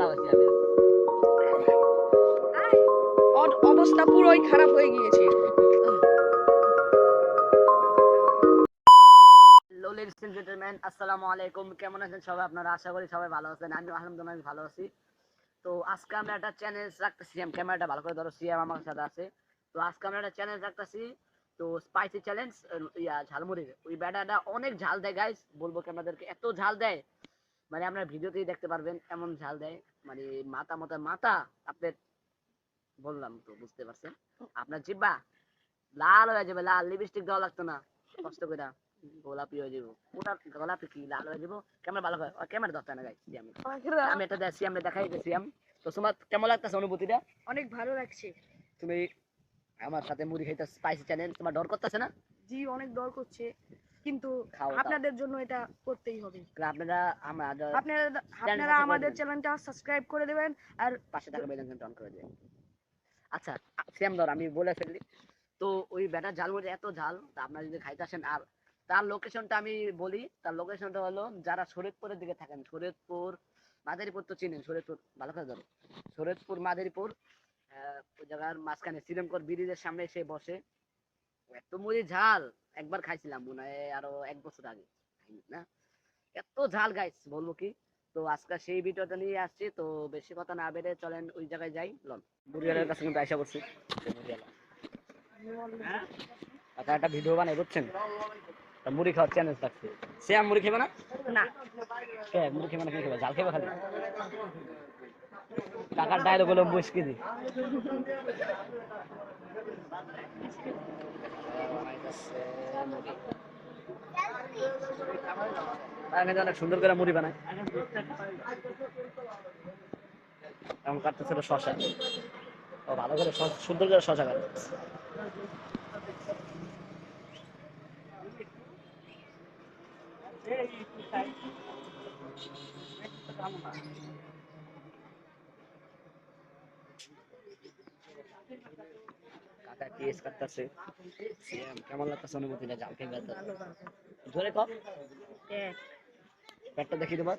দাঁড়াও সিয়ামের অবস্থা পুরোই খারাপ হয়ে গিয়েছে। লেডিস এন্ড জেন্টলম্যান, আসসালামু আলাইকুম। কেমন আছেন সবাই আপনারা? আশা করি সবাই ভালো আছেন। আমি আলহামদুলিল্লাহ ভালো আছি। তো আজকে আমরা একটা চ্যালেঞ্জ রাখতেছি। ক্যামেরাটা ভালো করে ধরো, সিএম আমার সাথে আছে। তো আজকে আমরা একটা চ্যালেঞ্জ রাখতেছি। তো স্পাইসি চ্যালেঞ্জ, ঝালমুড়ির। ওই ব্যাটাটা অনেক ঝাল দেয় গাইস, বলবো কি আপনাদেরকে, এত ঝাল দেয় মানে আপনার ভিডিওতেই দেখতে পারবেন, এমন ঝাল দেয় মানে মাথা মতো মাথা আপনার, বললাম তো বুঝতে পারছেন। আপনার জিব্বা লাল হয়ে যাবে, লাল লিপস্টিক দেওয়া লাগতো না, কষ্ট করে গোলাপি হয়ে যাবো। ওটা গোলাপি কি লাল হয়ে যাবো। ক্যামেরা ভালো করে, ক্যামেরা দরকার না গাইছি আমি এটা দেখছি, আমরা দেখাই গেছি। তো তোমার কেমন লাগতেছে অনুভূতিটা? অনেক ভালো লাগছে। তুমি আমার সাথে মুড়ি খাইতে স্পাইসি চ্যানেল, তোমার ডর করতেছে না? জি, অনেক দর করছে, কিন্তু খাও আপনাদের জন্য এটা করতেই হবে। আপনারা আপনারা আমাদের চ্যানেলটা সাবস্ক্রাইব করে দেবেন আর পাশে থাকা বেল আইকনটা অন করে দেবেন। আচ্ছা সেম ধর আমি বলে ফেললি। তো ওই ব্যাটা ঝালমুড়ি এত ঝাল, তা আপনারা যদি খাইতে আসেন, আর তার লোকেশনটা আমি বলি। তার লোকেশনটা হলো, যারা শরীয়তপুরের দিকে থাকেন, শরীয়তপুর মাদারীপুর তো চিনেন, শরীয়তপুর ভালো করে ধরো, শরীয়তপুর মাদারীপুর ওই জায়গার মাঝখানে শ্রীরামপুর ব্রিজের সামনে এসে বসে। এত মুড়ি ঝাল একবার খাইছিলাম মনে হয় আরো 1 বছর আগে, না এত ঝাল গাইস বলবো কি। তো আজকে সেই ভিডিওটা নিয়ে আসছি। তো বেশি কথা না বেড়ে চলেন ওই জায়গায় যাই। লন বুড়িয়ালের কাছে কিন্তু আশা করছি একটা ভিডিও বানাই, বুঝছেন? মুড়ি খাওয়ার চ্যালেঞ্জ থাকছে। সে মুড়ি খেবে না? না, মুড়ি খেবে না, কি খেবে? ঝাল খেবে খালি। কাকার ডায়লগ হলো মুশকিল। অনেক সুন্দর করে মুড়ি বানায়। এমন কাটতেছিল শশা, ও ভালো করে সুন্দর করে শশা কাটতেছে। কাকা টিএস কাটতেছে। কেমন লাগতেছে অনুভূতিটা? জাল খেয়ে জোরে কম পেটটা দেখি তোমার।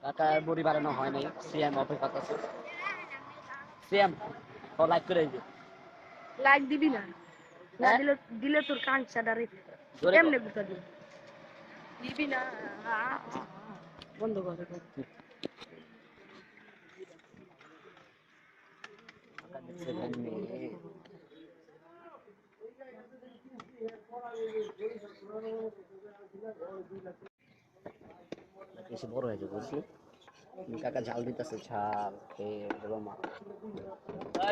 কাকার বড়ি বাড়ানো হয় নাই, সিএম অপেক্ষা করতেছে। সিএম ও লাইক করে দিই। লাইক দিবি না? না দিলে দিলে তোর কাঞ্চাটা রেখে এমনি গুতা দিবি না। বন্ধ করে বেশি বড় হয়েছে বুঝলি। কাকা জাল দিতেছে, ঝাল খেয়ে বলো মা।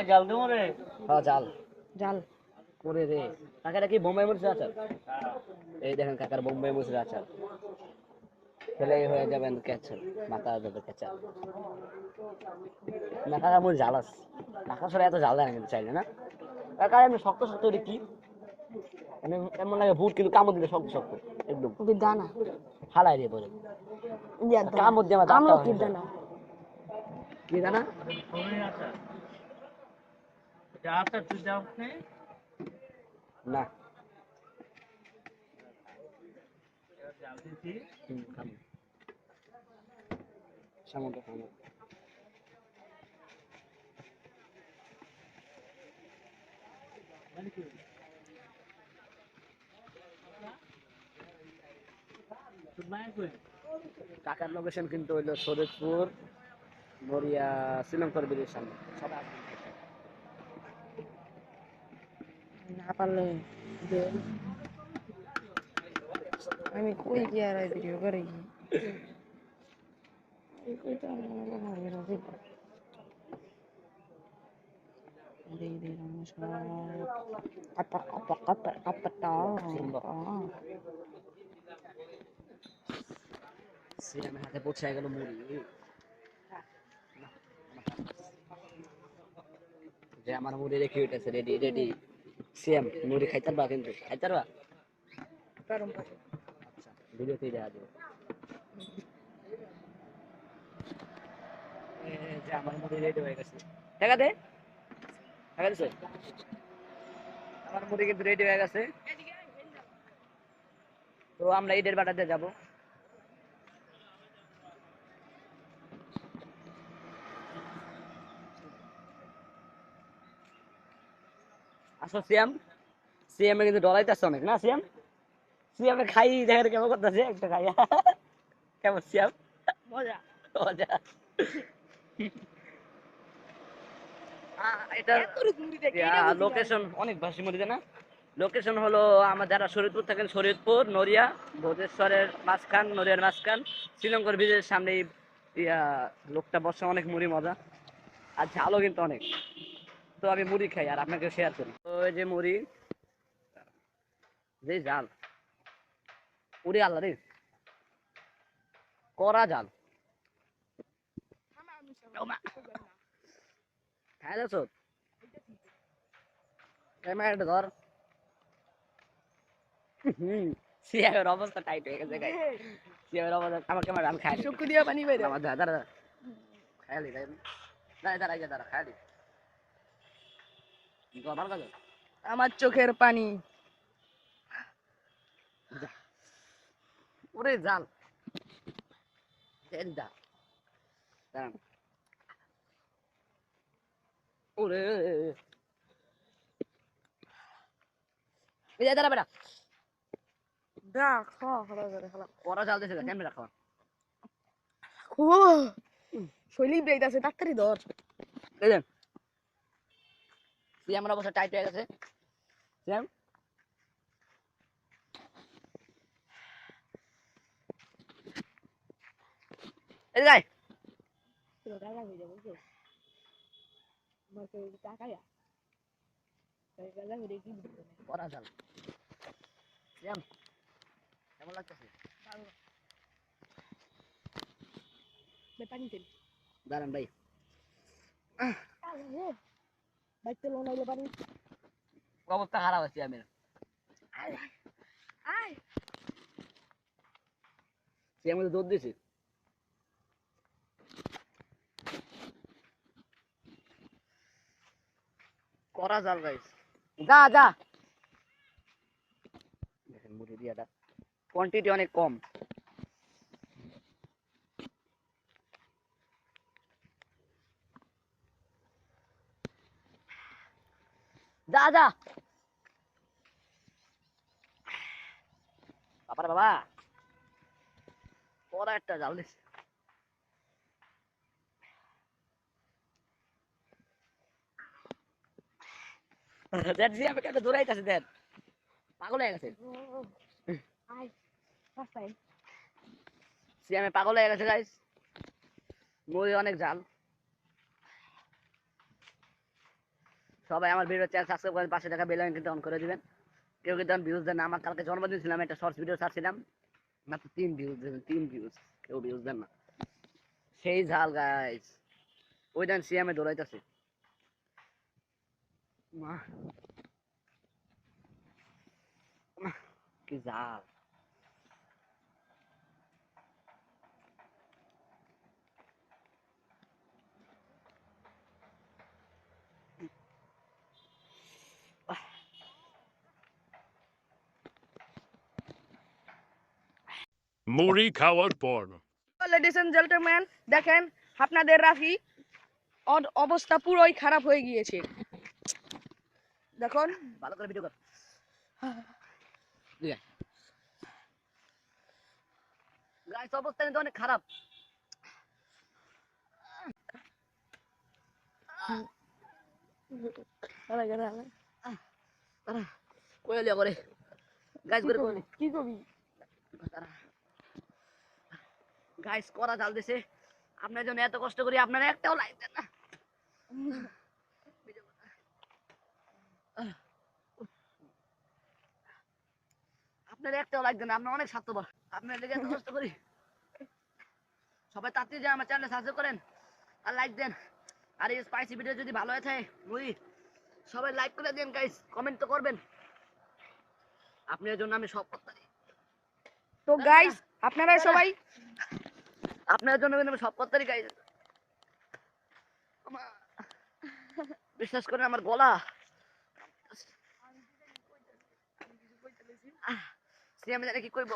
জাল দেবো রে। হ্যাঁ জাল জাল করে রে। কাকাটা কি বোম্বাই মরিচের আচার? এই দেখেন কাকার বোম্বাই মরিচের আচার খেলে হয়ে যাবেন ক্যাচার, মাথা যাবে ক্যাচার। না কাকা মরিচ ঝাল আছে, কাকা সরে এত ঝাল দেয় না কিন্তু চাইলে না। কাকা এমনি শক্ত শক্ত কি মানে এমন লাগে ভুট, কিন্তু কামড় দিলে শক্ত শক্ত একদম দানা হালাই দিয়ে পরে কামড় দিয়ে আমার দাঁতটা কি দানা কি দানা না সামন্ত খাবো। কাকার লোকেশন কিন্তু হইলো শরীয়তপুর মরিয়া শ্রীলঙ্কার ব্রিজের সামনে। সবাই না পারলে আমি কই গিয়ে ভিডিও করে সিএমের হাতে পৌঁছে গেল মুড়ি। যে আমার মুড়ি রেখে উঠেছে, রেডি রেডি। সিএম মুড়ি খাইতার বা, কিন্তু খাইতার বা। আচ্ছা ভিডিওতেই দেখা যাবে। যে আমার মুড়ি রেডি হয়ে গেছে, টাকা দে, টাকা দিছে। আমার মুড়ি কিন্তু রেডি হয়ে গেছে। তো আমরা ঈদের বাটাতে যাব। আসো সিয়াম, সিয়াম কিন্তু ডলাইতেছে অনেক না সিয়াম? সিয়াম খাই দেখে কেমন করতেছে একটা খাই কেমন সিয়াম? মজা। মজা। এটা এত মুড়ি দেখে এটা বুঝি না আমি। লোকেশন অনেক ভাষী মধ্যে না। লোকেশন হলো আমার যারা শরীয়তপুর থাকেন, শরীয়তপুর নড়িয়া ভোজেশ্বরের মাঝখান, নড়িয়ার মাঝখান শ্রীলঙ্কার ব্রিজের সামনে ইয়া লোকটা বসে অনেক মুড়ি মজা আর ঝালও কিন্তু অনেক। তো আমি মুড়ি খাই আর আপনাকে শেয়ার করি। তো এই যে মুড়ি, যে জাল উড়ে আল্লাহ রে, করা জাল খাই যাচ্ছ ক্যামেরাটা ধর। হম, সিয়ামের অবস্থা টাইট হয়ে গেছে গাইস। সিয়ামের অবস্থা আমার ক্যামেরা আমি খাই চক্ষু দিয়ে পানি বের আমার দাদা দাদা খায়ালি তাই না, দাঁড়া যা দাঁড়া খায়ালি ভালো কাজ। আমার চোখের পানি। ওরে জাল দা দাঁড়ান ওরে এই দাঁড়া বেটা দা খাওয়া খাওয়া করে খাওয়া। করা জাল দিছে ক্যামেরা খাওয়া। ও শৈলী ব্রেক আছে তাড়াতাড়ি ধর। এই দেন সিয়ামের অবস্থা টাইট হয়ে গেছে। সিয়াম এই গাই টাকা হয়ে যাবে বুঝছো? মাকে টাকা ইয়া টাকা হয়ে কি বুঝছো? করা জাল সিয়াম কেমন লাগতেছে? পানি তেল দাঁড়ান ভাই বাইক তেল নাইলে পানি অবস্থা খারাপ আছে সিয়ামের। আয় সিয়ামের দুধ দিছে করা জাল গাইস। যা যা দেখেন মুড়ি দিয়াটা কোয়ান্টিটি অনেক কম। যা যা বাবার বাবা করা একটা জাল দিছে। দেখ সিয়ামে কেটে দৌড়াইতেছে দেখ পাগল হয়ে গেছে। আয় রাস্তায় সিয়ামে পাগল হয়ে গেছে গাইস। মুড়ি অনেক জাল। সবাই আমার ভিডিও চ্যানেল সাবস্ক্রাইব করেন, পাশে থাকা বেল আইকন কিন্তু অন করে দিবেন। কেউ কিন্তু ভিউজ দেন না। আমার কালকে জন্মদিন ছিল, আমি একটা শর্টস ভিডিও ছাড়ছিলাম, মাত্র 3 ভিউজ দেবেন, 3 ভিউজ, কেউ ভিউজ দেন না। সেই ঝাল গাইস, ওই দেন সিএমে দৌড়াইতেছে। মা মা, কি ঝাল। মুড়ি খাওয়ার পর লেডিস এন্ড জেন্টলম্যান দেখেন আপনাদের রাফি অবস্থা পুরোই খারাপ হয়ে গিয়েছে দেখুন। ভালো করে ভিডিও কর। গাইস অবস্থা কিন্তু অনেক খারাপ। কইলিয়া করে গাইস করে কইলি কি কবি গাইস করা জাল দিছে। আপনার জন্য এত কষ্ট করি, আপনারা একটাও লাইক দেন না। আপনারা একটাও লাইক দেন না, আপনারা অনেক স্বার্থপর। আপনার লেগে এত কষ্ট করি। সবাই তাড়াতাড়ি যে আমার চ্যানেল সাবস্ক্রাইব করেন আর লাইক দেন। আর এই স্পাইসি ভিডিও যদি ভালো হয়ে থাকে মুই সবাই লাইক করে দেন গাইস, কমেন্ট তো করবেন। আপনার জন্য আমি সব করতে পারি। তো গাইস আপনারা সবাই আপনার জন্য কিন্তু আমি সব করতে পারি গাইস। বিশ্বাস করেন আমার গলা সিএম জানে কি কইব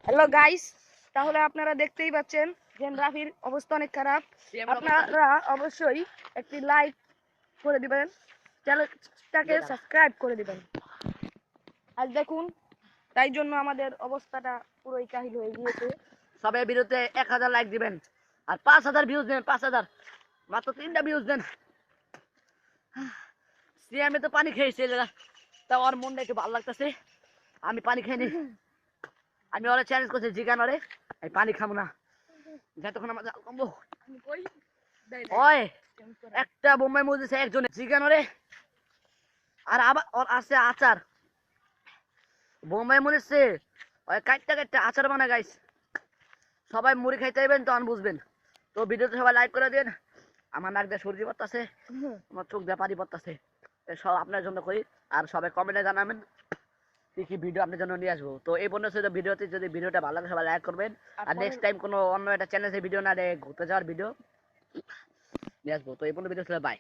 হ্যালো গাইস, তাহলে আপনারা দেখতেই পাচ্ছেন যে রাফির অবস্থা অনেক খারাপ। আপনারা অবশ্যই একটি লাইক করে দিবেন, চ্যানেলটাকে সাবস্ক্রাইব করে দিবেন। আর দেখুন, তাই জন্য আমাদের অবস্থাটা পুরোই কাহিল হয়ে গিয়েছে। সবাই ভিডিওতে 1000 লাইক দিবেন আর 5000 ভিউজ দেন, 5000 মাত্র 3টা ভিউজ দেন। সিএম তো পানি খেয়েছে, তা ওর মনটা একটু ভালো লাগতেছে। আমি পানি খাইনি, আমি ওরা চ্যালেঞ্জ করছি জিগান ওরে আমি পানি খাবো না যতক্ষণ আমার জাল কমবো। ওই একটা বোম্বাই মজেছে একজনে জিগান ওরে, আর আবার ওর আছে আচার বোম্বাই মরেছে ওই কাটটা কাটটা আচার বানা গাইস। সবাই মুড়ি খাইতে যাবেন তখন বুঝবেন। তো ভিডিওতে সবাই লাইক করে দেন। আমার নাক দিয়ে সর্দি পড়তেছে, আমার চোখ দিয়ে পানি পড়তেছে, সব আপনার জন্য করি। আর সবাই কমেন্টে জানাবেন কি কি ভিডিও আপনার জন্য নিয়ে আসবো। তো এই পর্যন্ত ভিডিওতে যদি ভিডিওটা ভালো লাগে সবাই লাইক করবেন। আর নেক্সট টাইম কোনো অন্য একটা চ্যানেলে ভিডিও না ঘুরতে যাওয়ার ভিডিও নিয়ে আসবো। তো এই পর্যন্ত ভিডিও ছিল, বাই।